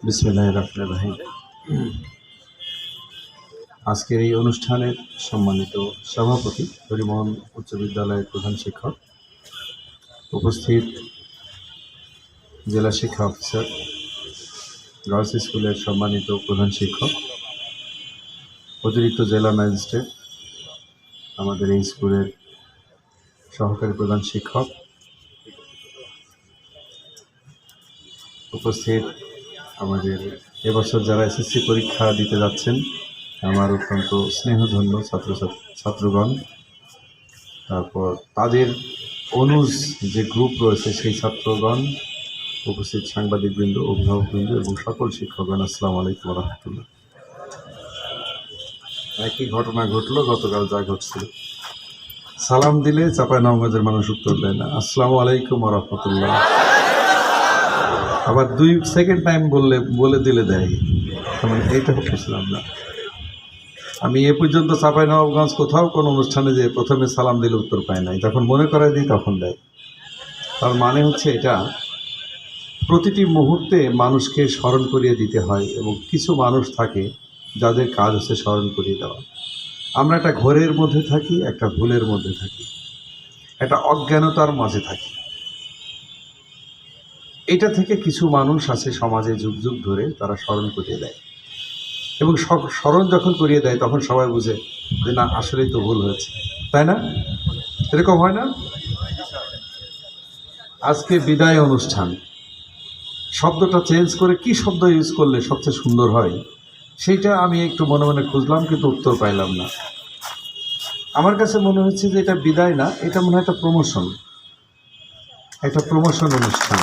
বিসমিল্লাহির রহমানির রহিম। আজকের এই অনুষ্ঠানের সম্মানিত সভাপতি হরিমোহন উচ্চ বিদ্যালয়ের প্রধান শিক্ষক, উপস্থিত জেলা শিক্ষা অফিসার, গার্লস স্কুলের সম্মানিত প্রধান শিক্ষক, অতিরিক্ত জেলা ম্যাজিস্ট্রেট, আমাদের এই স্কুলের সহকারী প্রধান শিক্ষক, উপস্থিত আমাদের এবছর যারা এসএসসি পরীক্ষা দিতে যাচ্ছেন আমার অত্যন্ত স্নেহধন্য ছাত্রগণ, তারপর তাদের অনুজ যে গ্রুপ রয়েছে সেই ছাত্রগণ, উপস্থিত সাংবাদিকবৃন্দ, অভিভাবকবৃন্দ এবং সকল শিক্ষকগণ, আসসালামু আলাইকুম ওয়া রাহমাতুল্লাহ। একই ঘটনা ঘটলো গতকাল যা ঘটছিল। সালাম দিলে চাঁপাইনবাবগঞ্জের মানুষ উত্তর দেয় না, আসসালামু আলাইকুম ওয়া রাহমাতুল্লাহ। আবার 2 সেকেন্ড টাইম বলে দিলে দেয়। মানে এইটা বুঝলাম না। আমি এ পর্যন্ত চাঁপাইনবাবগঞ্জ কোথাও কোনো অনুষ্ঠানে যে প্রথমে সালাম দিলে উত্তর পায় নাই, যখন মনে করায় দিই তখন দেয়। তার মানে হচ্ছে এটা প্রতিটি মুহূর্তে মানুষকে স্মরণ করিয়ে দিতে হয়, এবং কিছু মানুষ থাকে যাদের কাজ হচ্ছে স্মরণ করিয়ে দেওয়া। আমরা একটা ঘোরের মধ্যে থাকি, একটা ভুলের মধ্যে থাকি, একটা অজ্ঞানতার মাঝে থাকি। এটা থেকে কিছু মানুষ আছে সমাজে যুগ যুগ ধরে, তারা স্মরণ করিয়ে দেয়, এবং স্মরণ যখন করিয়ে দেয় তখন সবাই বুঝে যে না, আসলেই তো ভুল হয়েছে, তাই না? এরকম হয় না? আজকে বিদায় অনুষ্ঠান শব্দটা চেঞ্জ করে কি শব্দ ইউজ করলে সবচেয়ে সুন্দর হয়, সেইটা আমি একটু মনে মনে খুঁজলাম, কিন্তু উত্তর পাইলাম না। আমার কাছে মনে হচ্ছে যে এটা বিদায় না, এটা মনে হয় একটা প্রমোশন অনুষ্ঠান।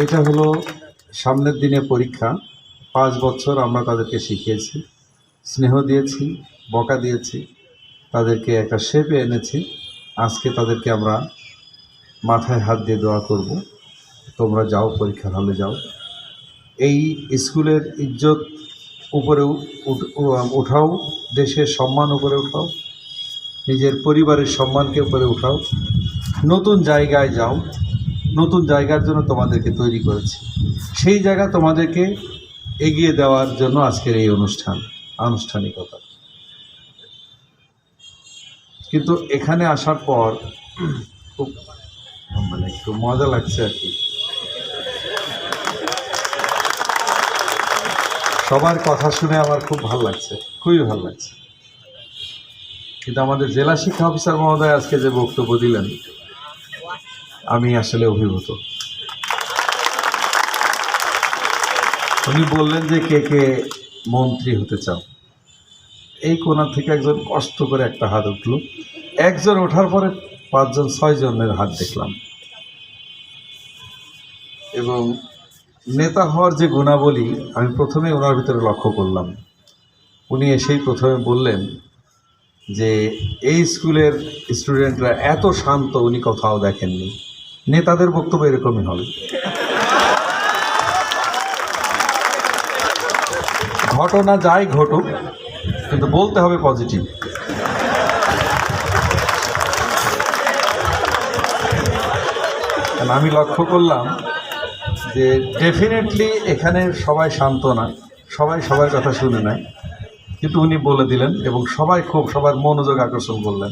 এটা হলো সামনের দিনে পরীক্ষা। 5 বছর আমরা তাদেরকে শিখিয়েছি, স্নেহ দিয়েছি, বকা দিয়েছি, তাদেরকে একটা শেপে এনেছি। আজকে তাদেরকে আমরা মাথায় হাত দিয়ে দোয়া করব, তোমরা যাও, পরীক্ষার হলে যাও। এই স্কুলের ইজ্জত উপরে উঠাও, দেশের সম্মান উপরে উঠাও, নিজের পরিবারের সম্মানকে উপরে উঠাও, নতুন জায়গায় যাও। নতুন জায়গার জন্য তোমাদেরকে তৈরি করেছি, সেই জায়গা তোমাদেরকে এগিয়ে দেওয়ার জন্য আজকের এই আনুষ্ঠানিকতা। কিন্তু এখানে আসার পর খুব একটু মজা লাগছে আর কি। সবার কথা শুনে আমার খুব ভালো লাগছে, খুবই ভালো লাগছে। কিন্তু আমাদের জেলা শিক্ষা অফিসার মহোদয় আজকে যে বক্তব্য দিলেন, আমি আসলে অভিভূত। উনি বললেন যে কে কে মন্ত্রী হতে চাও। এই কোণা থেকে একজন কষ্ট করে একটা হাত উঠল, একজন ওঠার পরে 5 জন 6 জনের হাত দেখলাম। এবং নেতা হওয়ার যে গুণাবলী আমি প্রথমে ওনার ভিতরে লক্ষ্য করলাম। উনি এসেই প্রথমে বললেন যে এই স্কুলের স্টুডেন্টরা এত শান্ত উনি কোথাও দেখেননি। নেতাদের বক্তব্য এরকমই হবে, ঘটনা যাই ঘটুক কিন্তু বলতে হবে পজিটিভ। আমি লক্ষ্য করলাম যে ডেফিনেটলি এখানে সবাই শান্ত না, সবাই সবার কথা শুনে নেয়, কিন্তু উনি বলে দিলেন এবং সবার মনোযোগ আকর্ষণ করলেন।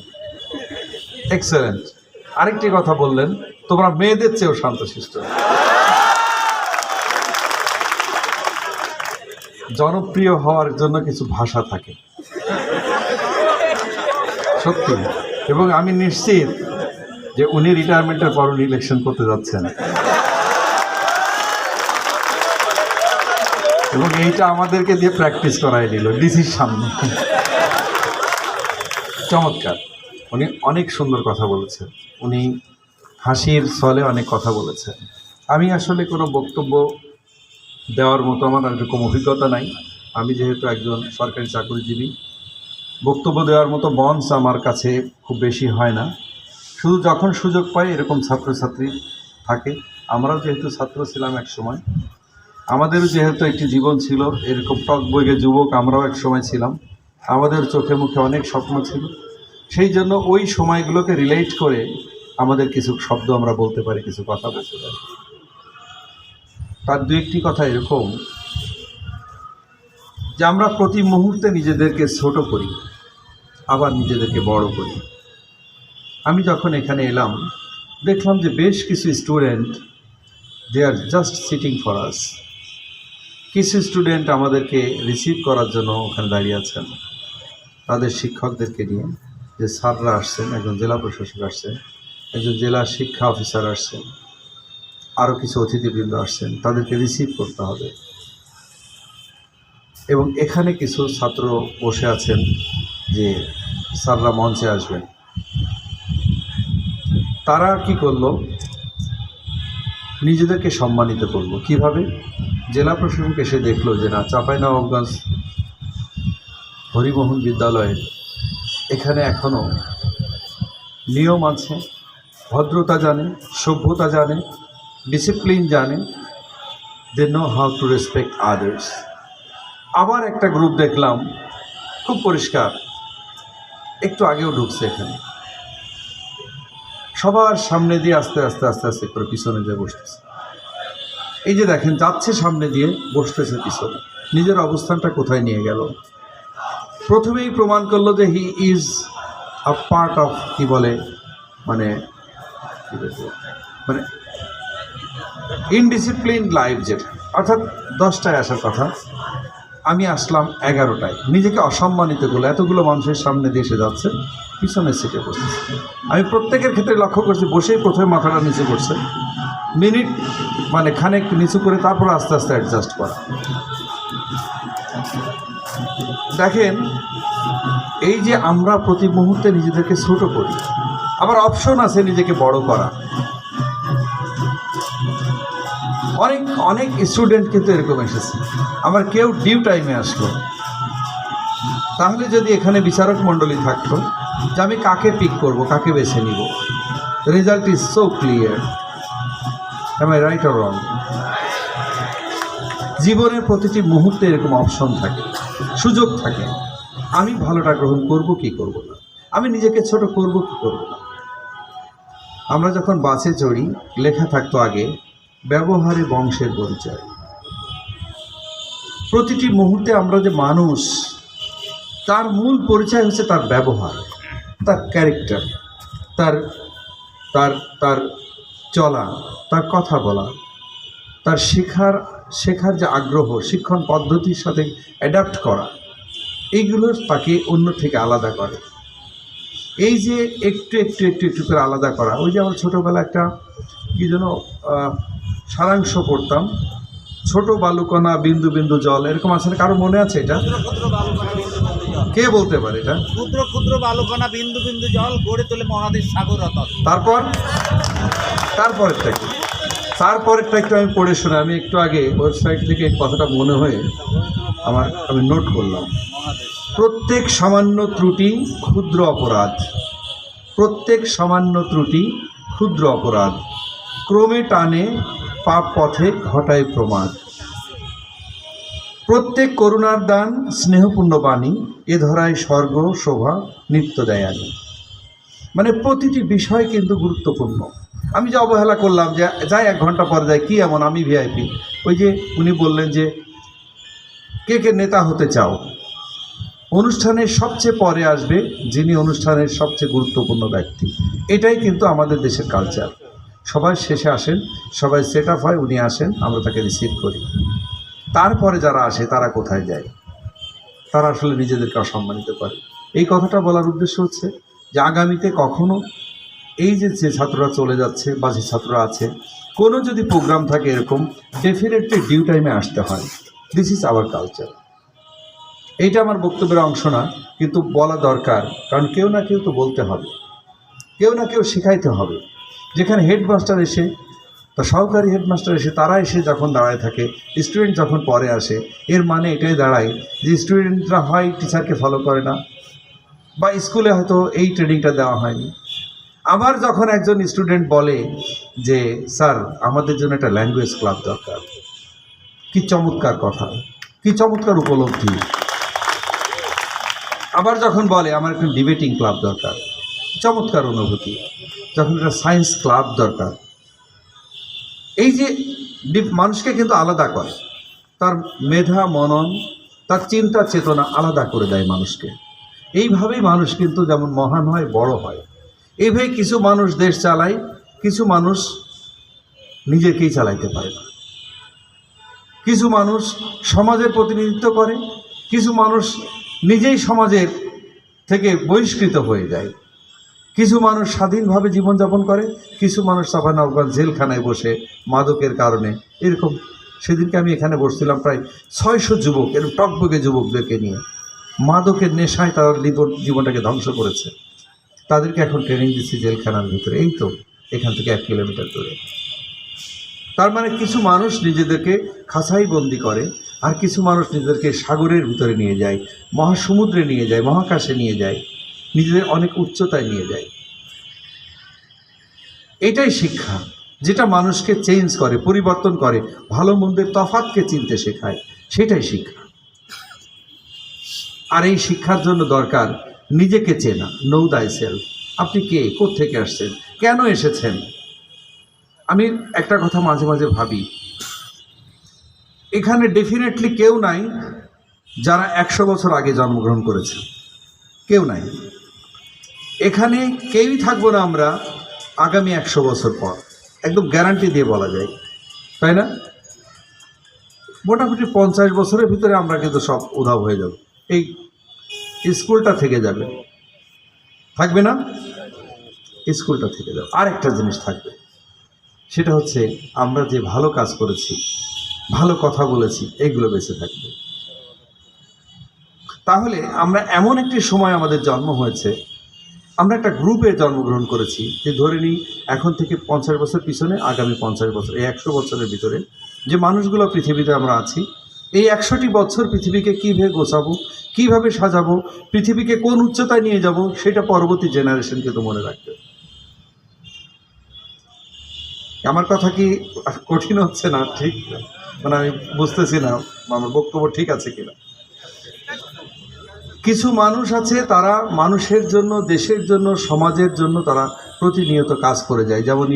এক্সেলেন্ট। আরেকটি কথা বললেন, তোমরা মেয়েদের চেয়েও শান্তশিষ্ট। জনপ্রিয় হওয়ার জন্য কিছু ভাষা থাকে, সত্যি। এবং আমি নিশ্চিত যে উনি রিটায়ারমেন্টের পর ইলেকশন করতে যাচ্ছেন, এবং এইটা আমাদেরকে দিয়ে প্র্যাকটিস করাই দিল ডিসির সামনে। চমৎকার। উনি অনেক সুন্দর কথা বলেছেন, উনি হাসির ছলে অনেক কথা বলেছেন। আমি আসলে কোনো বক্তব্য দেওয়ার মতো আমার এরকম অভিজ্ঞতা নাই। আমি যেহেতু একজন সরকারি চাকরিজীবী, বক্তব্য দেওয়ার মতো মঞ্চ আমার কাছে খুব বেশি হয় না। শুধু যখন সুযোগ পাই এরকম ছাত্রছাত্রী থাকে। আমরাও যেহেতু ছাত্র ছিলাম এক সময়, আমাদেরও যেহেতু একটি জীবন ছিল, এরকম টকবগে যুবক আমরাও এক সময় ছিলাম, আমাদের চোখে মুখে অনেক স্বপ্ন ছিল। সেই জন্য ওই সময়গুলোকে রিলেট করে আমাদের কিছু শব্দ আমরা বলতে পারি, কিছু কথা বলতে পারি। তার দু একটি কথা এরকম যে আমরা প্রতি মুহূর্তে নিজেদেরকে ছোট করি, আবার নিজেদেরকে বড় করি। আমি যখন এখানে এলাম দেখলাম যে বেশ কিছু student they are just sitting for us. কিছু স্টুডেন্ট আমাদেরকে রিসিভ করার জন্য ওখানে দাঁড়িয়ে আছেন তাদের শিক্ষকদেরকে নিয়ে, যে স্যাররা আসছেন, একজন জেলা প্রশাসক আসছেন, একজন জেলা শিক্ষা অফিসার আসছেন, আরও কিছু অতিথিবৃন্দ আসছেন, তাদেরকে রিসিভ করতে হবে। এবং এখানে কিছু ছাত্র বসে আছেন যে স্যাররা মঞ্চে আসবেন। তারা কি করলো, নিজেদেরকে সম্মানিত করলো কিভাবে? জেলা প্রশাসক এসে দেখলো যে না, চাঁপাইনবাবগঞ্জ হরিমোহন বিদ্যালয়ের এখানে এখনও নিয়ম আছে, ভদ্রতা জানে, সভ্যতা জানে, ডিসিপ্লিন জানে, they know how to respect others. আবার একটা গ্রুপ দেখলাম খুব পরিষ্কার, একটু আগেও ঢুকছে এখানে, সবার সামনে দিয়ে আস্তে আস্তে আস্তে আস্তে করে পিছনে যেয়ে বসতেছে। এই যে দেখেন, যাচ্ছে সামনে দিয়ে, বসতেছে পিছনে। নিজের অবস্থানটা কোথায় নিয়ে গেল? প্রথমেই প্রমাণ করলো যে he is a part of, কি বলে, মানে মানে ইনডিসিপ্লিন লাইফ, যেটা অর্থাৎ 10টায় আসার কথা, আমি আসলাম 11টায়। নিজেকে অসম্মানিত করলো, এতগুলো মানুষের সামনে দিয়ে এসে যাচ্ছে, পিছনের সিটে বসতেছে। আমি প্রত্যেকের ক্ষেত্রে লক্ষ্য করছি, বসেই প্রথমে মাথাটা নিচু করছে, মিনিট মানে খানেক নিচু করে তারপর আস্তে আস্তে অ্যাডজাস্ট করা। দেখেন, এই যে আমরা প্রতি মুহূর্তে নিজেদেরকে ছোট করি, আবার অপশন আছে নিজেকে বড় করা। অনেক অনেক স্টুডেন্ট কিন্তু এরকম এসেছে, আমার কেউ ডিউ টাইমে আসলো। তাহলে যদি এখানে বিচারক মণ্ডলী থাকতো যে আমি কাকে পিক করব, কাকে বেছে নিব, result is so clear. Am I right or wrong? জীবনের প্রতিটি মুহূর্তে এরকম অপশন থাকে, সুযোগ থাকে। আমি ভালোটা গ্রহণ করব কি করব না, আমি নিজেকে ছোট করব কি করব না। আমরা যখন বাসে চড়ি, লেখা থাকতো আগে ব্যবহারে বংশের পরিচয়। প্রতিটি মুহূর্তে আমরা যে মানুষ, তার মূল পরিচয় হচ্ছে তার ব্যবহার, তার ক্যারেক্টার, তার তার তার চলা, তার কথা বলা, তার শেখার যে আগ্রহ, শিক্ষণ পদ্ধতির সাথে অ্যাডাপ্ট করা, এইগুলো তাকে অন্য থেকে আলাদা করে। এই যে একটু একটু একটু একটু করে আলাদা করা, ওই যে আমরা ছোটোবেলা একটা কী যেন সারাংশ পড়তাম, ছোট বালুকণা বিন্দু বিন্দু জল, এরকম আছে না? কারো মনে আছে এটা? কে বলতে পারে এটা? ক্ষুদ্র ক্ষুদ্র বালুকণা বিন্দু বিন্দু জল গড়ে তোলে মহাদেশ সাগর অতল। তারপরেরটা কি? তারপরেরটা একটু আমি পড়ে শোনা। আমি একটু আগে ওয়েবসাইট থেকে কথাটা মনে হয়ে আমি নোট করলাম। প্রত্যেক সামান্য ত্রুটি ক্ষুদ্র অপরাধ, প্রত্যেক সামান্য ত্রুটি ক্ষুদ্র অপরাধ, ক্রমে টানে পাপ পথে ঘটায় প্রমাদ। প্রত্যেক করুণার দান স্নেহপূর্ণ বাণী, এ ধরায় স্বর্গ শোভা নিত্য দেয় আনি। মানে প্রতিটি বিষয় কিন্তু গুরুত্বপূর্ণ। আমি যে অবহেলা করলাম, যে যাই 1 ঘন্টা পরে যাই, কি এমন আমি ভিআইপি? ওই যে উনি বললেন যে কে কে নেতা হতে চাও, অনুষ্ঠানের সবচেয়ে পরে আসবে যিনি অনুষ্ঠানের সবচেয়ে গুরুত্বপূর্ণ ব্যক্তি। এটাই কিন্তু আমাদের দেশের কালচার। সবাই শেষে আসেন, সবাই সেট আপ হয়, উনি আসেন, আমরা তাকে রিসিভ করি। তারপরে যারা আসে তারা কোথায় যায়? তারা আসলে নিজেদেরকে অসম্মানিত করে। এই কথাটা বলার উদ্দেশ্য হচ্ছে যে আগামীতে কখনো এই যে ছাত্ররা চলে যাচ্ছে বা যে ছাত্ররা আছে, কোনো যদি প্রোগ্রাম থাকে এরকম, ডেফিনেটলি ডিউ টাইমে আসতে হয়। This is our culture. এইটা আমার বক্তব্যের অংশ না, কিন্তু বলা দরকার, কারণ কেউ না কেউ তো বলতে হবে, কেউ না কেউ শেখাইতে হবে। যেখানে হেডমাস্টার এসে বা সহকারী হেডমাস্টার এসে তারা এসে যখন দাঁড়ায় থাকে, স্টুডেন্ট যখন পরে আসে, এর মানে এটাই দাঁড়ায় যে স্টুডেন্টরা হয় টিচারকে ফলো করে না, বা স্কুলে হয়তো এই ট্রেনিংটা দেওয়া হয়নি। আবার যখন একজন স্টুডেন্ট বলে যে স্যার আমাদের জন্য একটা ল্যাঙ্গুয়েজ ক্লাব দরকার, কি চমৎকার কথা, কি চমৎকার উপলব্ধি। আবার যখন বলে আমার একটা ডিবেটিং ক্লাব দরকার, চমৎকার অনুভূতি। যখন একটা সায়েন্স ক্লাব দরকার, এই যে মানুষকে কিন্তু আলাদা করে, তার মেধা মনন, তার চিন্তা চেতনা আলাদা করে দেয় মানুষকে। এইভাবেই মানুষ কিন্তু যেমন মহান হয়, বড় হয়। এইভাবে কিছু মানুষ দেশ চালায়, কিছু মানুষ নিজেকেই চালাইতে পারে না। কিছু মানুষ সমাজের প্রতিনিধিত্ব করে, কিছু মানুষ নিজেই সমাজের থেকে বহিষ্কৃত হয়ে যায়। কিছু মানুষ স্বাধীনভাবে জীবনযাপন করে, কিছু মানুষ চাঁপাইনবাবগঞ্জ জেলখানায় বসে মাদকের কারণে এরকম। সেদিনকে আমি এখানে বসছিলাম প্রায় 600 যুবক, এরকম টকবকে যুবকদেরকে নিয়ে মাদকের নেশায় তারা জীবনটাকে ধ্বংস করেছে। তাদেরকে এখন ট্রেনিং দিচ্ছি জেলখানার ভিতরে, এই তো এখান থেকে 1 কিলোমিটার দূরে। তার মানে কিছু মানুষ নিজেদেরকে খাঁচাই বন্দি করে, আর কিছু মানুষ নিজেদেরকে সাগরের ভিতরে নিয়ে যায়, মহাসমুদ্রে নিয়ে যায়, মহাকাশে নিয়ে যায়, নিজেদের অনেক উচ্চতায় নিয়ে যায়। এটাই শিক্ষা, যেটা মানুষকে চেঞ্জ করে, পরিবর্তন করে, ভালো মন্দের তফাৎকে চিনতে শেখায়, সেটাই শিক্ষা। আর এই শিক্ষার জন্য দরকার নিজেকে চেনা, নো দাই সেলফ। আপনি কে, কোত্থেকে আসছেন, কেন এসেছেন? আমি একটা কথা মাঝে মাঝে ভাবি, এখানে ডেফিনেটলি কেউ নাই যারা 100 বছর আগে জন্মগ্রহণ করেছে, কেউ নাই। এখানে কেউই থাকবো না আমরা আগামী 100 বছর পর, একদম গ্যারান্টি দিয়ে বলা যায়, তাই না? মোটামুটি 50 বছরের ভিতরে আমরা কিন্তু সব উধাও হয়ে যাব। এই স্কুলটা থেকে যাবে, থাকবে না? স্কুলটা থেকে যাবে। আরেকটা জিনিস থাকবে, সেটা হচ্ছে আমরা যে ভালো কাজ করেছি, ভালো কথা বলেছি, এইগুলো বেঁচে থাকবে। তাহলে আমরা এমন একটি সময় আমাদের জন্ম হয়েছে, আমরা একটা গ্রুপে জন্মগ্রহণ করেছি, যে ধরে নিই এখন থেকে 50 বছর পিছনে, আগামী 50 বছর, এই 100 বছরের ভিতরে যে মানুষগুলো পৃথিবীতে আমরা আছি, এই 100টি বছর পৃথিবীকে কীভাবে গোছাবো, কীভাবে সাজাবো, পৃথিবীকে কোন উচ্চতায় নিয়ে যাব, সেটা পরবর্তী জেনারেশনকে তো মনে রাখবে। আমার কথা কি কঠিন হচ্ছে না? ঠিক মানে আমি বুঝতেছি না আমার বক্তব্য ঠিক আছে কিনা। কিছু মানুষ আছে, তারা মানুষের জন্য, দেশের জন্য, সমাজের জন্য তারা প্রতিনিয়ত কাজ করে যায়। যেমন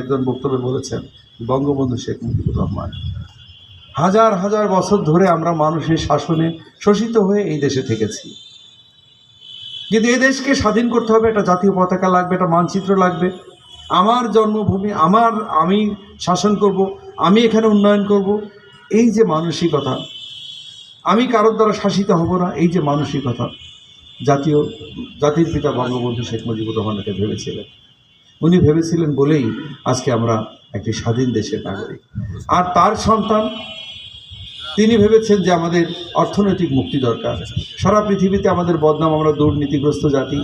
একজন বক্তব্যে বলেছেন বঙ্গবন্ধু শেখ মুজিবুর রহমান, হাজার হাজার বছর ধরে আমরা মানুষের শাসনে শোষিত হয়ে এই দেশে থেকেছি, কিন্তু এই দেশকে স্বাধীন করতে হবে, একটা জাতীয় পতাকা লাগবে, একটা মানচিত্র লাগবে, আমার জন্মভূমি, আমি শাসন করব, আমি এখানে উন্নয়ন করব, এই যে মানসিকতা, আমি কারোর দ্বারা শাসিত হব না, এই যে মানসিকতা জাতির পিতা বঙ্গবন্ধু শেখ মুজিবুর রহমান এটা ভেবেছিলেন। উনি ভেবেছিলেন বলেই আজকে আমরা একটি স্বাধীন দেশের নাগরিক। আর তার সন্তান, তিনি ভেবেছেন যে আমাদের অর্থনৈতিক মুক্তি দরকার। সারা পৃথিবীতে আমাদের বদনাম, আমরা দুর্নীতিগ্রস্ত জাতি,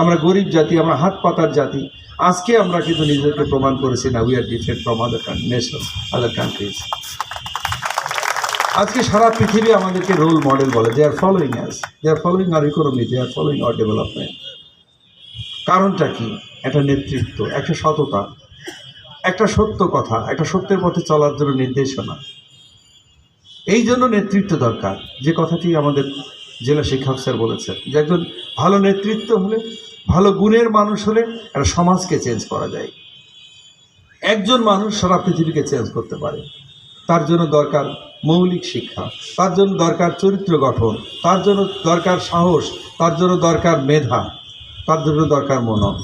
আমরা গরিব জাতি, আমরা হাত পাতার জাতি। আজকে আমরা কিন্তু নিজেদেরকে প্রমাণ করেছি না, we are different from other nation, other countries. আজকে সারা পৃথিবী আমাদেরকে রোল মডেল বলে, they are following us, they are following our economy, they are following our development. কারণটা কি? একটা নেতৃত্ব, একটা সততা, একটা সত্য কথা, একটা সত্যের পথে চলার জন্য নির্দেশনা। এই জন্য নেতৃত্ব দরকার, যে কথাটি আমাদের জেলা শিক্ষক স্যার বলেছেন, যে একজন ভালো নেতৃত্ব হলে, ভালো গুণের মানুষ হলে একটা সমাজকে চেঞ্জ করা যায়। একজন মানুষ সারা পৃথিবীকে চেঞ্জ করতে পারে। তার জন্য দরকার মৌলিক শিক্ষা, তার জন্য দরকার চরিত্র গঠন, তার জন্য দরকার সাহস, তার জন্য দরকার মেধা, তার জন্য দরকার মনন।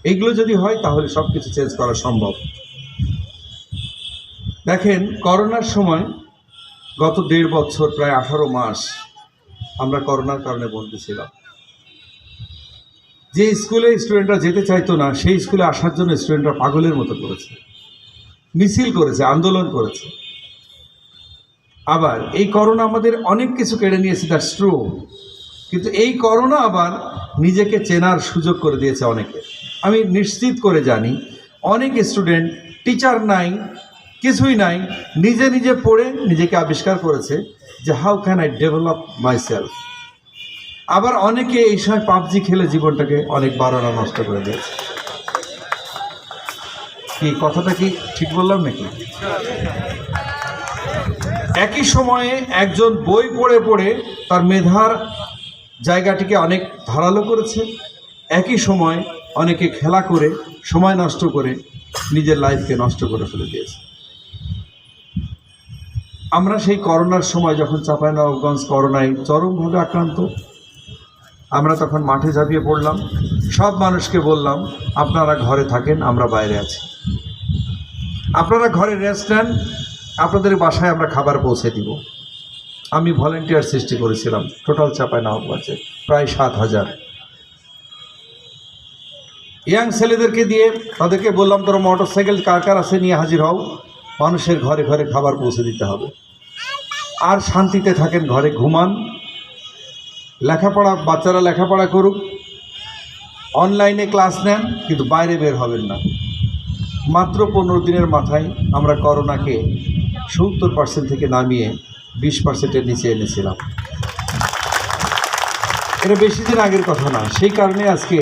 এইগুলো যদি হয় তাহলে সব কিছু চেঞ্জ করা সম্ভব। দেখেন, করোনার সময় গত 1.5 বছর, প্রায় 18 মাস আমরা করোনার কারণে বন্দী ছিলাম। যে স্কুলে স্টুডেন্টরা যেতে চাইতো না, সেই স্কুলে আসার জন্য স্টুডেন্টরা পাগলের মতো করেছে, মিছিল করেছে, আন্দোলন করেছে। আবার এই করোনা আমাদের অনেক কিছু কেড়ে নিয়েছে, দ্যাটস ট্রু, কিন্তু এই করোনা আবার নিজেকে চেনার সুযোগ করে দিয়েছে অনেকে। আমি নিশ্চিত করে জানি অনেক স্টুডেন্ট, টিচার নাই, কিছুই নাই, নিজে নিজে পড়ে নিজেকে আবিষ্কার করেছে যে how can I develop my self. আবার অনেকে এই সময় পাবজি খেলে জীবনটাকে অনেক বারোটা নষ্ট করে দিয়েছে। কি কথাটা কি ঠিক বললাম নাকি? একই সময়ে একজন বই পড়ে পড়ে তার মেধার জায়গাটিকে অনেক ধারালো করেছে, একই সময় অনেকে খেলা করে, সময় নষ্ট করে নিজের লাইফকে নষ্ট করে ফেলে দিয়েছে। আমরা সেই করোনার সময় যখন চাঁপাইনবাবগঞ্জ করোনায় চরমভাবে আক্রান্ত, আমরা তখন মাঠে ঝাঁপিয়ে পড়লাম, সব মানুষকে বললাম আপনারা ঘরে থাকেন, আমরা বাইরে আছি, আপনারা ঘরে রেস্ট নেন, আপনাদের বাসায় আমরা খাবার পৌঁছে দিব। আমি ভলেন্টিয়ার সৃষ্টি করেছিলাম টোটাল চাঁপাইনবাবগঞ্জে প্রায় 7,000 ইয়াং ছেলেদেরকে দিয়ে তাদেরকে বললাম তোরা মোটরসাইকেল কার কার আছে নিয়ে হাজির হও, মানুষের ঘরে ঘরে খাবার পৌঁছে দিতে হবে, আর শান্তিতে থাকেন, ঘরে ঘুমান, লেখাপড়া বাচ্চারা লেখাপড়া করুক, অনলাইনে ক্লাস নেন, কিন্তু বাইরে বের হবেন না। মাত্র 15 দিনের মাথায় আমরা করোনাকে 70% থেকে নামিয়ে 20%-এর নিচে এনেছিলাম। এটা বেশি দিন আগের কথা না, সেই কারণে আজকে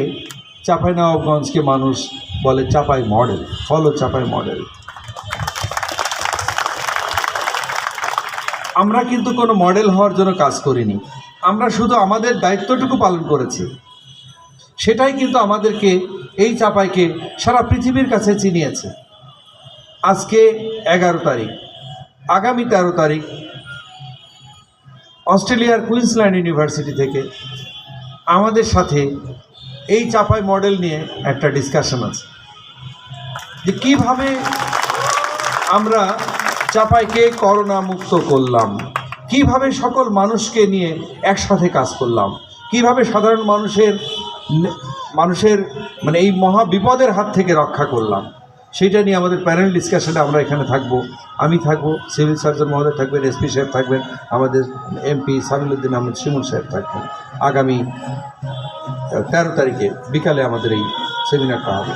চাঁপাইনবাবগঞ্জকে মানুষ বলে Chapai model, follow Chapai model. আমরা কিন্তু কোনো মডেল হওয়ার জন্য কাজ করিনি, আমরা শুধু আমাদের দায়িত্বটুকু পালন করেছি, সেটাই কিন্তু আমাদেরকে এই চাঁপাইকে সারা পৃথিবীর কাছে চিনিয়েছে। আজকে 11 তারিখ, আগামী 13 তারিখ অস্ট্রেলিয়ার কুইন্সল্যান্ড ইউনিভার্সিটি থেকে আমাদের সাথে এই চাঁপাই মডেল নিয়ে একটা ডিসকাশন আছে, যে কীভাবে আমরা চাঁপাইকে করোনা মুক্ত করলাম, কিভাবে সকল মানুষকে নিয়ে একসাথে কাজ করলাম, কিভাবে সাধারণ মানুষের মানে এই মহা বিপদের হাত থেকে রক্ষা করলাম, সেইটা নিয়ে আমাদের প্যানেল ডিসকাশনে আমরা এখানে থাকব। আমি থাকব, সিভিল সার্জন মহোদয় থাকবেন, এসপি সাহেব থাকবেন, আমাদের এমপি সামিলউদ্দিন আহমেদ শিমুল সাহেব থাকবেন। আগামী 13 তারিখে বিকালে আমাদের এই সেমিনারটা হবে,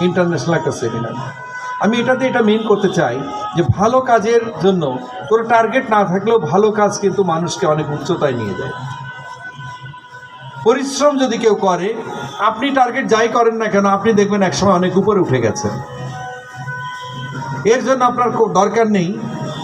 ইন্টারন্যাশনাল একটা সেমিনার। আমি এটা মেন করতে চাই যে ভালো কাজের জন্য কোনো টার্গেট না থাকলেও ভালো কাজ কিন্তু মানুষকে অনেক উচ্চতায় নিয়ে যায়। পরিশ্রম যদি কেউ করে, আপনি টার্গেট যাই করেন না কেন, আপনি দেখবেন একসময় অনেক উপরে উঠে গেছেন। এর জন্য আপনার খুব দরকার নেই,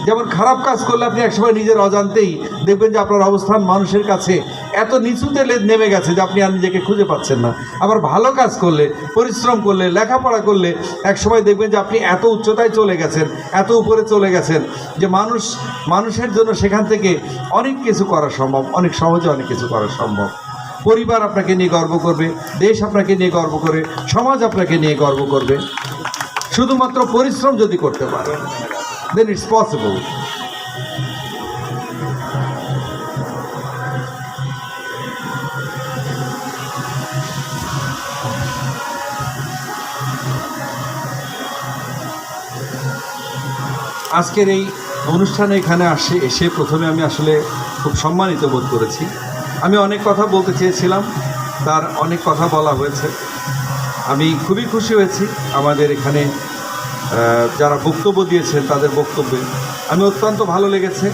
যেমন খারাপ কাজ করলে আপনি একসময় নিজের অজান্তেই দেখবেন যে আপনার অবস্থান মানুষের কাছে এত নিচুতে নেমে গেছে যে আপনি আর নিজেকে খুঁজে পাচ্ছেন না। আবার ভালো কাজ করলে, পরিশ্রম করলে, লেখাপড়া করলে একসময় দেখবেন যে আপনি এত উচ্চতায় চলে গেছেন, এত উপরে চলে গেছেন যে মানুষের জন্য সেখান থেকে অনেক কিছু করা সম্ভব, অনেক সহজে অনেক কিছু করা সম্ভব। পরিবার আপনাকে নিয়ে গর্ব করবে, দেশ আপনাকে নিয়ে গর্ব করে, সমাজ আপনাকে নিয়ে গর্ব করবে। শুধুমাত্র পরিশ্রম যদি করতে পারে, then it's possible. আজকের এই অনুষ্ঠানে এখানে এসে প্রথমে আমি আসলে খুব সম্মানিত বোধ করেছি। আমি অনেক কথা বলতে চেয়েছিলাম, তার অনেক কথা বলা হয়েছে। আমি খুবই খুশি হয়েছি আমাদের এখানে যারা বক্তব্য দিয়েছেন তাদের বক্তব্যে। আমি অত্যন্ত ভালো লেগেছে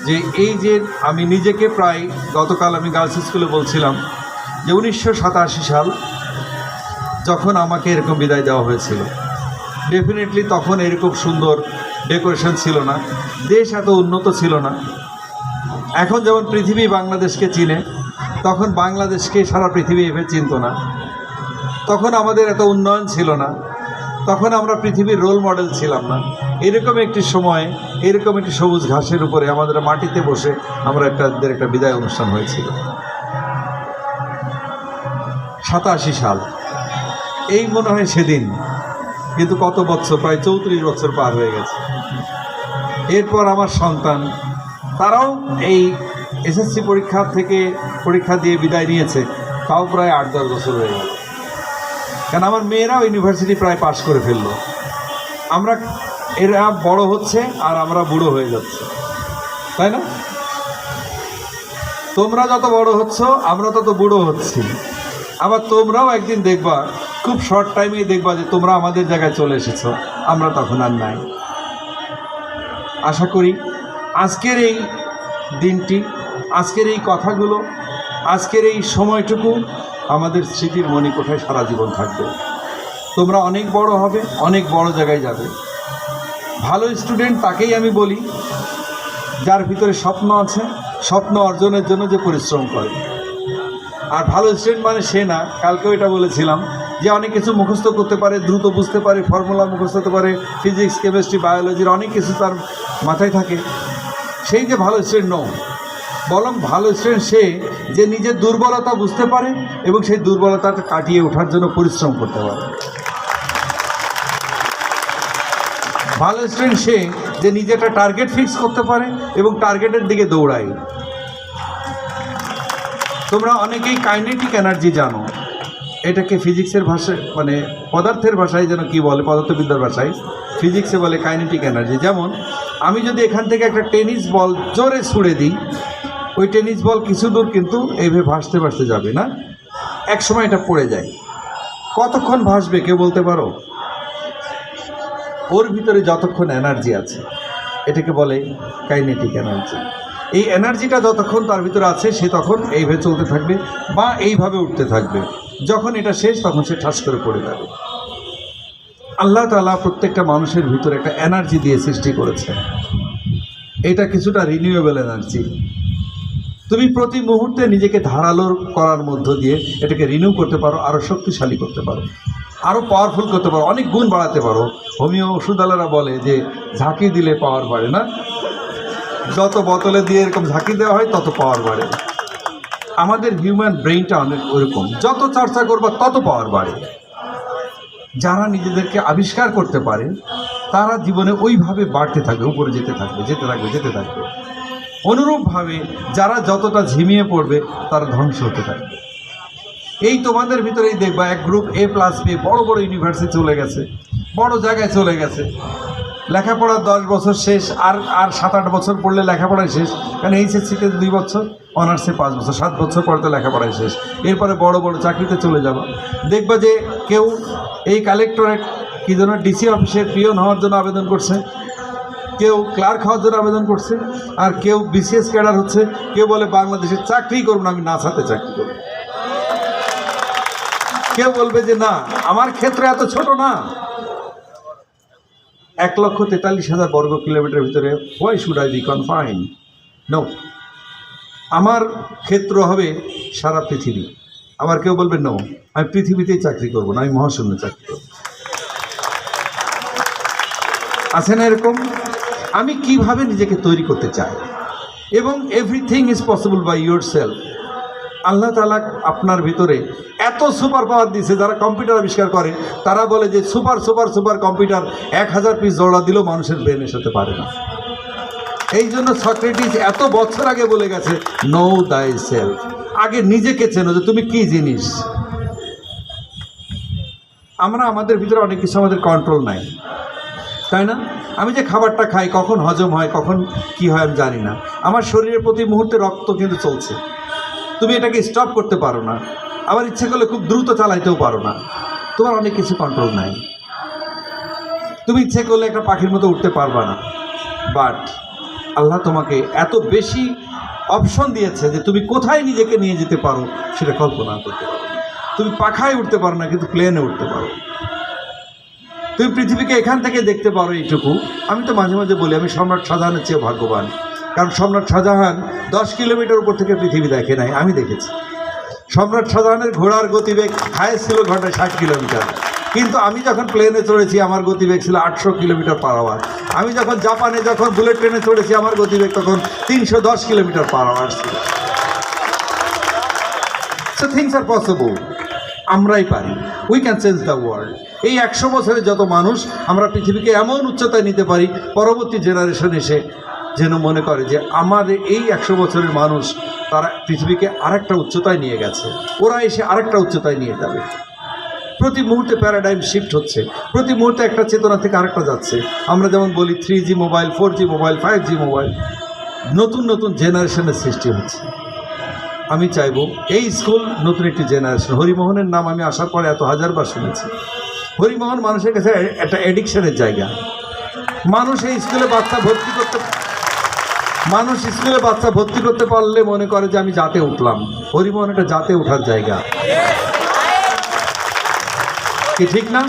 যে এই যে আমি নিজেকে প্রায় গতকাল আমি গার্লস স্কুলে বলছিলাম যে 1987 সাল যখন আমাকে এরকম বিদায় দেওয়া হয়েছিল, ডেফিনেটলি তখন এরকম সুন্দর ডেকোরেশন ছিল না, দেশ এত উন্নত ছিল না। এখন যেমন পৃথিবী বাংলাদেশকে চিনে, তখন বাংলাদেশকে সারা পৃথিবী এভাবে চিনত না। তখন আমাদের এত উন্নয়ন ছিল না, তখন আমরা পৃথিবীর রোল মডেল ছিলাম না। এরকম একটি সময়ে এরকম একটি সবুজ ঘাসের উপরে আমাদের মাটিতে বসে আমরা একটা বিদায় অনুষ্ঠান হয়েছিল। 87 সাল, এই মনে হয় সেদিন, কিন্তু কত বছর, প্রায় 34 বছর পার হয়ে গেছে। এরপর আমার সন্তান, তারাও এই এসএসসি পরীক্ষা দিয়ে বিদায় নিয়েছে, তাও প্রায় 8-10 বছর হয়ে গেল। কারণ আমার মেয়েরাও ইউনিভার্সিটি প্রায় পাশ করে ফেললো। এরা বড় হচ্ছে আর আমরা বুড়ো হয়ে যাচ্ছি, তাই না? তোমরা যত বড় হচ্ছ আমরা তত বুড়ো হচ্ছি। আবার তোমরাও একদিন দেখবা, খুব শর্ট টাইমেই দেখবা যে তোমরা আমাদের জায়গায় চলে এসেছো, আমরা তখন আর নাই। আশা করি আজকের এই দিনটি, আজকের এই কথাগুলো, আজকের এই সময়টুকু আমাদের স্মৃতির মণিকোঠায় সারা জীবন থাকবে। তোমরা অনেক বড় হবে, অনেক বড় জায়গায় যাবে। ভালো স্টুডেন্ট তাকেই আমি বলি যার ভিতরে স্বপ্ন আছে, স্বপ্ন অর্জনের জন্য যে পরিশ্রম করে। আর ভালো স্টুডেন্ট মানে সে না, কালকেও এটা বলেছিলাম, যে অনেক কিছু মুখস্থ করতে পারে, দ্রুত বুঝতে পারে, ফর্মুলা মুখস্থ করতে পারে, ফিজিক্স, কেমিস্ট্রি, বায়োলজির অনেক কিছু তার মাথায় থাকে, সেই যে ভালো স্টুডেন্ট নয়, বরং ভালো স্টুডেন্ট সে যে নিজের দুর্বলতা বুঝতে পারে এবং সেই দুর্বলতাটা কাটিয়ে ওঠার জন্য পরিশ্রম করতে পারে। ভালো স্টুডেন্ট সে যে নিজে একটা টার্গেট ফিক্স করতে পারে এবং টার্গেটের দিকে দৌড়ায়। তোমরা অনেকেই কাইনেটিক এনার্জি জানো, এটাকে ফিজিক্সের ভাষায় মানে পদার্থের ভাষায় যেন কি বলে, পদার্থবিদ্যার ভাষায় ফিজিক্সে বলে কাইনেটিক এনার্জি। যেমন আমি যদি এখান থেকে একটা টেনিস বল জোরে ছুঁড়ে দিই, ওই টেনিস বল কিছু দূর কিন্তু এইভাবে ভাসতে ভাসতে যাবে না, এক সময় এটা পড়ে যায়। কতক্ষণ ভাসবে কেউ বলতে পারো? ওর ভিতরে যতক্ষণ এনার্জি আছে এটাকে বলে কাইনেটিক এনার্জি। এই এনার্জিটা যতক্ষণ তার ভিতরে আছে সে তখন এইভাবে চলতে থাকবে বা এইভাবে উঠতে থাকবে। যখন এটা শেষ তখন সে ঠাস করে পড়ে যাবে। আল্লাহ তাআলা প্রত্যেকটা মানুষের ভিতরে একটা এনার্জি দিয়ে সৃষ্টি করেছেন। এটা কিছুটা রিনিউয়েবল এনার্জি। তুমি প্রতি মুহূর্তে নিজেকে ধারালো করার মধ্য দিয়ে এটাকে রিনিউ করতে পারো, আরও শক্তিশালী করতে পারো, আরও পাওয়ারফুল করতে পারো, অনেক গুণ বাড়াতে পারো। হোমিও ওষুধওয়ালারা বলে যে ঝাঁকি দিলে পাওয়ার বাড়ে না, যত বোতলে দিয়ে এরকম ঝাঁকি দেওয়া হয় তত পাওয়ার বাড়ে। আমাদের হিউম্যান ব্রেইনটা অনেক ওরকম, যত চর্চা করবা তত পাওয়ার বাড়ে। যারা নিজেদেরকে আবিষ্কার করতে পারে তারা জীবনে ওইভাবে বাড়তে থাকবে, উপরে যেতে থাকবে, যেতে থাকবে, যেতে থাকবে। অনুরূপভাবে যারা যতটা ঝিমিয়ে পড়বে তারা ধ্বংস হতে থাকবে। এই তোমাদের ভিতরেই দেখবা এক গ্রুপ A+ পেয়ে বড় বড় ইউনিভার্সিটি চলে গেছে, বড় জায়গায় চলে গেছে। লেখাপড়া 10 বছর শেষ, আর 7-8 বছর পড়লে লেখাপড়ায় শেষ। কারণ HSC-তে 2 বছর, অনার্সে 5 বছর, 7 বছর পরে তো লেখাপড়ায় শেষ। এরপরে বড় বড় চাকরিতে চলে যাবা। দেখবা যে কেউ এই কালেক্টরেট কী জন্য DC অফিসের পিয়ন হওয়ার জন্য আবেদন করছে, কেউ ক্লার্ক হওয়ার জন্য আবেদন করছে, আর কেউ BCS ক্যাডার হচ্ছে, কেউ বলে বাংলাদেশের চাকরি করবো না, আমি নাসাতে চাকরি করবো। কেউ বলবে যে না, আমার ক্ষেত্র এত ছোট না, 1,43,000 বর্গ কিলোমিটার ভিতরে why should I be confine? No, আমার ক্ষেত্র হবে সারা পৃথিবী। আবার কেউ বলবে নো, আমি পৃথিবীতেই চাকরি করবো না, আমি মহাশূন্যে চাকরি করবো। আছে না এরকম? আমি কিভাবে নিজেকে তৈরি করতে চাই, এবং everything is possible by your self. আল্লাহ তাআলা আপনার ভিতরে এত সুপার পাওয়ার দিয়েছে। যারা কম্পিউটার আবিষ্কার করে তারা বলে যে super super super computer 1000 piece জোড়া দিলেও মানুষের ব্রেনের সাথে পারে না। এই জন্য সক্রেটিস এত বছর আগে বলে গেছে, নো দাই সেলফ। আগে নিজেকে চেনো যে তুমি কি জিনিস। আমরা আমাদের ভিতরে অনেক কিছু আমাদের কন্ট্রোল নাই, তাই না? আমি যে খাবারটা খাই, কখন হজম হয়, কখন কি হয় আমি জানি না। আমার শরীরের প্রতি মুহূর্তে রক্ত কিন্তু চলছে, তুমি এটাকে স্টপ করতে পারো না। আবার ইচ্ছে করলে খুব দ্রুত চালাইতেও পারো না। তোমার অনেক কিছু কন্ট্রোল নাই। তুমি ইচ্ছে করলে একটা পাখির মতো উঠতে পারবা না। বাট আল্লাহ তোমাকে এত বেশি অপশন দিয়েছে যে তুমি কোথায় নিজেকে নিয়ে যেতে পারো সেটা কল্পনা করতে পারো। তুমি পাখায় উঠতে পারো না, কিন্তু প্লেনে উঠতে পারো। তুমি পৃথিবীকে এখান থেকে দেখতে পারো এইটুকু। আমি তো মাঝে মাঝে বলি আমি সম্রাট শাহজাহানের চেয়ে ভাগ্যবান, কারণ সম্রাট শাহজাহান 10 কিলোমিটার উপর থেকে পৃথিবী দেখে নাই, আমি দেখেছি। সম্রাট শাহজাহানের ঘোড়ার গতিবেগ হাইয়েস্ট ছিল ঘন্টায় 60 কিলোমিটার, কিন্তু আমি যখন প্লেনে চড়েছি আমার গতিবেগ ছিল 800 কিলোমিটার পার আওয়ার। আমি যখন জাপানে যখন বুলেট ট্রেনে চড়েছি আমার গতিবেগ তখন 310 কিলোমিটার পার আওয়ার ছিল। So things are possible. আমরাই পারি, we can change the world. এই 100 বছরে যত মানুষ আমরা পৃথিবীকে এমন উচ্চতায় নিতে পারি, পরবর্তী জেনারেশন এসে যেন মনে করে যে আমাদের এই 100 বছরের মানুষ তারা পৃথিবীকে আরেকটা উচ্চতায় নিয়ে গেছে, ওরা এসে আরেকটা উচ্চতায় নিয়ে যাবে। প্রতি মুহূর্তে প্যারাডাইম শিফট হচ্ছে, প্রতি মুহূর্তে একটা চেতনা থেকে আরেকটা যাচ্ছে। আমরা যেমন বলি 3G mobile, 4G mobile, 5G mobile, নতুন নতুন জেনারেশনের সৃষ্টি হচ্ছে। আমি চাইব এই স্কুল নতুন একটি জেনারেশন। হরিমোহনের নাম আমি আসার পরে এত হাজারবার শুনেছি। হরিমোহন মানুষের কাছে একটা অ্যাডিকশনের জায়গা। মানুষ স্কুলে বাচ্চা ভর্তি করতে পারলে মনে করে যে আমি জাতে উঠলাম। হরিমোহন একটা জাতে ওঠার জায়গা, কি ঠিক না?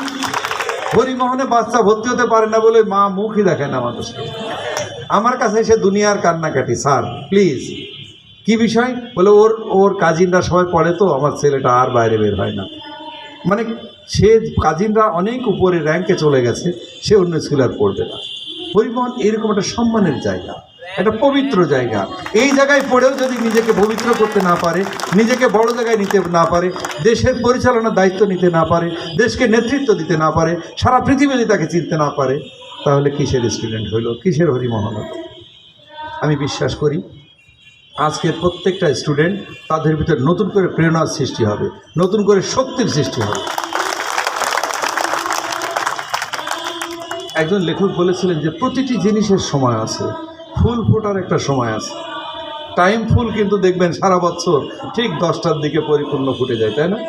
হরিমোহনে বাচ্চা ভর্তি হতে পারে না বলে মা মুখই দেখে না মানুষকে। আমার কাছে এসে দুনিয়ার কান্নাকাটি, স্যার প্লিজ কি বিষয়? বলে ওর কাজিনরা সবাই পড়ে তো আমার ছেলেটা আর বাইরে বের হয় না। মানে সে কাজিনরা অনেক উপরে র্যাঙ্কে চলে গেছে, সে অন্য স্কুলে আর পড়বে না। হরিমোহন এরকম একটা সম্মানের জায়গা। একটা পবিত্র জায়গা। এই জায়গায় পড়েও যদি নিজেকে পবিত্র করতে না পারে, নিজেকে বড় জায়গায় নিতে না পারে, দেশের পরিচালনার দায়িত্ব নিতে না পারে, দেশকে নেতৃত্ব দিতে না পারে, সারা পৃথিবী যদি তাকে চিনতে না পারে, তাহলে কিসের স্টুডেন্ট হইল, কিসের হরিমোহন হলো? আমি বিশ্বাস করি আজকের প্রত্যেকটা স্টুডেন্ট তাদের ভিতরে নতুন করে প্রেরণার সৃষ্টি হবে, নতুন করে শক্তির সৃষ্টি হবে। একজন লেখক বলেছিলেন যে প্রতিটি জিনিসের সময় আছে, ফুল ফোটার একটা সময় আছে। টাইম ফুল কিন্তু দেখবেন সারা বছর ঠিক 10টার দিকে পরিপূর্ণ ফুটে যায়, তাই না?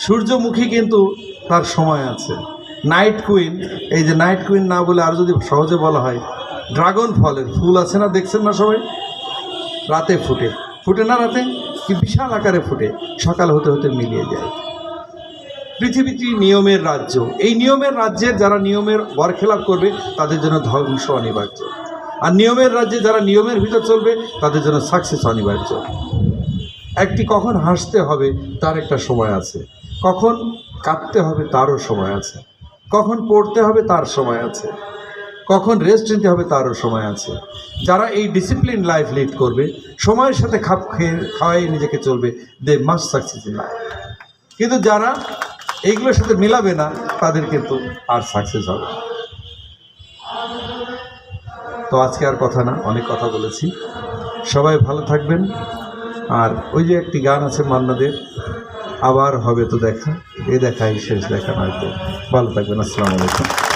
সূর্যমুখী কিন্তু তার সময় আছে। নাইট কুইন, এই যে নাইট কুইন না বলে আর যদি সহজে বলা হয়, ড্রাগন ফলের ফুল আছে না, দেখছেন না সবাই? রাতে ফুটে, ফুটে না রাতে, কি বিশাল আকারে ফুটে, সকাল হতে হতে মিলিয়ে যায়। পৃথিবীটি নিয়মের রাজ্য। এই নিয়মের রাজ্যের যারা নিয়মের বরখেলাপ করবে তাদের জন্য ধ্বংস অনিবার্য, আর নিয়মের রাজ্যে যারা নিয়মের ভিতর চলবে তাদের জন্য সাকসেস অনিবার্য। একটি কখন হাসতে হবে তার একটা সময় আছে, কখন কাঁদতে হবে তারও সময় আছে, কখন পড়তে হবে তার সময় আছে, কখন রেস্ট নিতে হবে তারও সময় আছে। যারা এই ডিসিপ্লিন লাইফ লিড করবে, সময়ের সাথে খাপ খাওয়াই নিজেকে চলবে, they must success in life. কিন্তু যারা এইগুলোর সাথে মিলাবে না তাদের কিন্তু আর সাকসেস হবে না। তো আজকে আর কথা না, অনেক কথা বলেছি। সবাই ভালো থাকবেন। আর ওই যে একটি গান আছে মান্নাদের, আবার হবে তো দেখা, এ দেখাই শেষ দেখা নয় তো। ভালো থাকবেন। আসসালামু আলাইকুম।